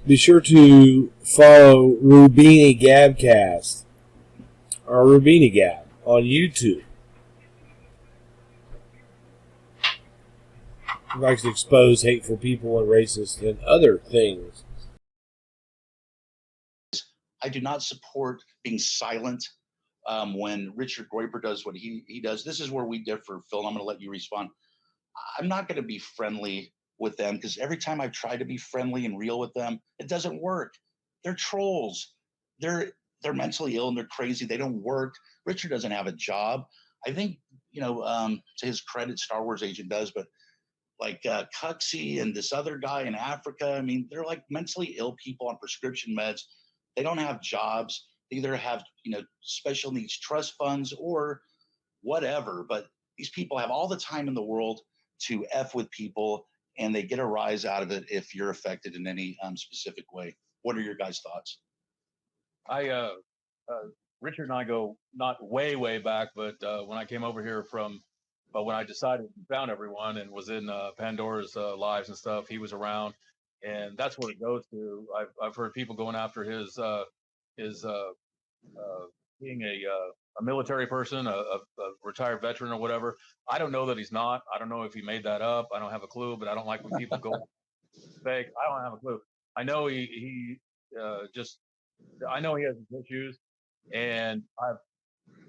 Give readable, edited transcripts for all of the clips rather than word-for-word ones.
be sure to follow Rubinigabcast or Rubinigab on YouTube. He likes to expose hateful people and racist and other things. I do not support being silent when Richard Groyper does what he does. This is where we differ, Phil. I'm going to let you respond. I'm not going to be friendly with them because every time I've tried to be friendly and real with them, it doesn't work. They're trolls. They're mentally ill and they're crazy. They don't work. Richard doesn't have a job. I think, to his credit, Star Wars Agent does, but like Cuxy and this other guy in Africa, I mean, they're like mentally ill people on prescription meds. They don't have jobs. They either have, special needs trust funds or whatever. But these people have all the time in the world to F with people, and they get a rise out of it if you're affected in any specific way. What are your guys' thoughts? Richard and I go not way back, but when I came over here when I decided and found everyone and was in Pandora's lives and stuff, he was around, and that's what it goes to. I've heard people going after his being a military person, a retired veteran or whatever. I don't know that he's not. I don't know if he made that up. I don't have a clue, but I don't like when people go fake. I don't have a clue. I know I know he has his issues, and I've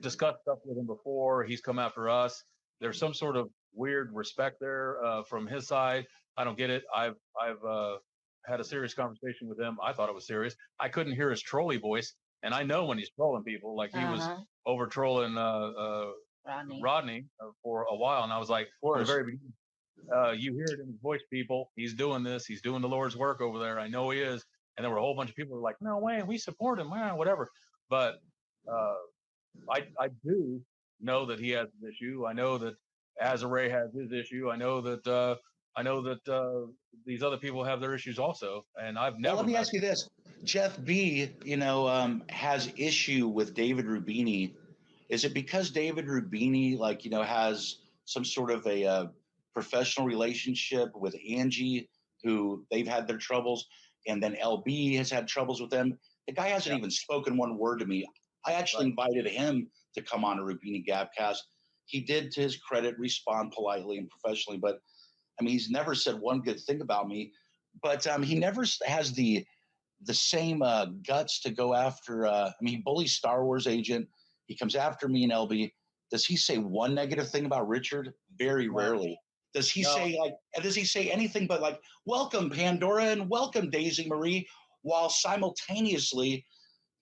discussed stuff with him before. He's come after us. There's some sort of weird respect there from his side. I don't get it. I've had a serious conversation with him. I thought it was serious. I couldn't hear his trolley voice, and I know when he's trolling people. Like he was over trolling Rodney for a while, and I was like, from the very beginning, you hear it in his voice, people. He's doing this. He's doing the Lord's work over there. I know he is. And there were a whole bunch of people who were like, no way, we support him, whatever. But I do know that he has an issue. I know that Azare has his issue. I know that these other people have their issues also. And I've never. Well, let me ask you this: Jeff B, has issue with David Rubini. Is it because David Rubini, has some sort of a professional relationship with Angie, who they've had their troubles, and then LB has had troubles with them? The guy hasn't even spoken one word to me. I actually invited him to come on a Rubinigabcast. He did, to his credit, respond politely and professionally, but I mean, he's never said one good thing about me. But he never has the same guts to go after. He bullies Star Wars Agent. He comes after me and LB. Does he say one negative thing about Richard? Very rarely. Does he say anything but like, welcome Pandora and welcome Daisy Marie, while simultaneously,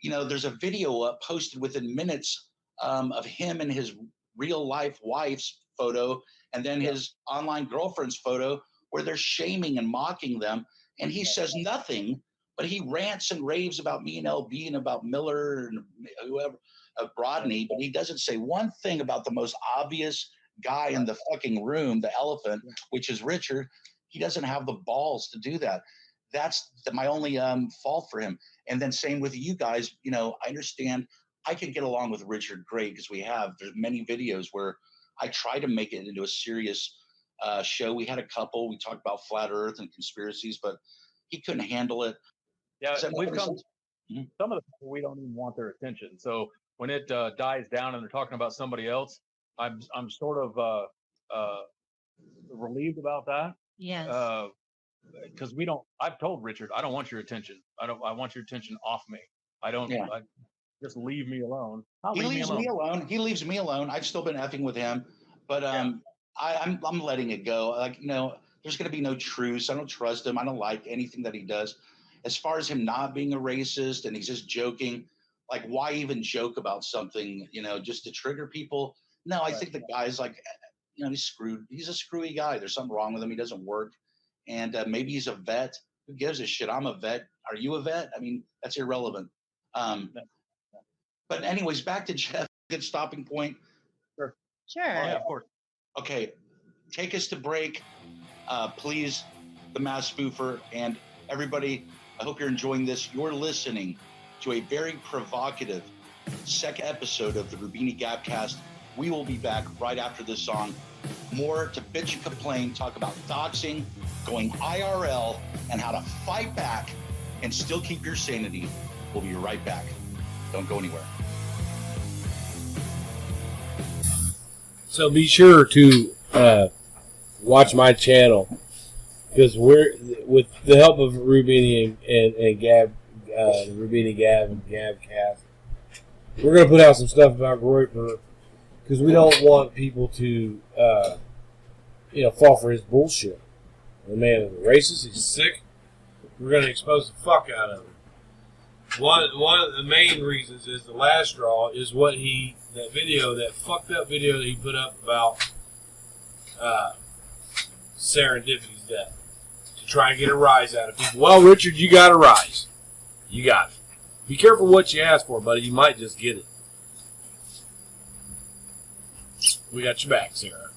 there's a video posted within minutes of him and his real life wife's photo, and then his online girlfriend's photo, where they're shaming and mocking them. And he says nothing, but he rants and raves about me and LB and about Miller and whoever, Brodney, but he doesn't say one thing about the most obvious guy in the fucking room, the elephant, which is Richard. He doesn't have the balls to do that. That's my only fault for him. And then same with you guys. I understand I could get along with Richard great because there's many videos where I try to make it into a serious show. We had a couple. We talked about flat Earth and conspiracies, but he couldn't handle it. Yeah, we've come. Some of the people, we don't even want their attention. So when it dies down and they're talking about somebody else, I'm sort of relieved about that. Yes. Because I've told Richard, I don't want your attention. I want your attention off me. Just leave me alone. He leaves me alone. I've still been effing with him, but I'm letting it go. There's going to be no truce. I don't trust him. I don't like anything that he does. As far as him not being a racist and he's just joking, like, why even joke about something, just to trigger people? No, I think the guy's like, he's screwed. He's a screwy guy. There's something wrong with him. He doesn't work. And maybe he's a vet. Who gives a shit? I'm a vet. Are you a vet? I mean, that's irrelevant. But anyways, back to Jeff. Good stopping point. Sure. Yeah, of course. Okay. Take us to break. Please, the Mass Spoofer and everybody, I hope you're enjoying this. You're listening to a very provocative second episode of the Rubinigabcast. We will be back right after this song. More to bitch and complain, talk about doxing, going IRL, and how to fight back and still keep your sanity. We'll be right back. Don't go anywhere. So be sure to watch my channel, because we're, with the help of Rubini and Gab, Rubinigab and Gabcast, we're going to put out some stuff about Groyper, because we don't want people to fall for his bullshit. The man is racist. He's sick. We're going to expose the fuck out of him. One of the main reasons is the last straw is that fucked up video that he put up about Serendipity's death, to try and get a rise out of people. Well, Richard, you got a rise. You got it. Be careful what you ask for, buddy. You might just get it. We got your back, Sarah.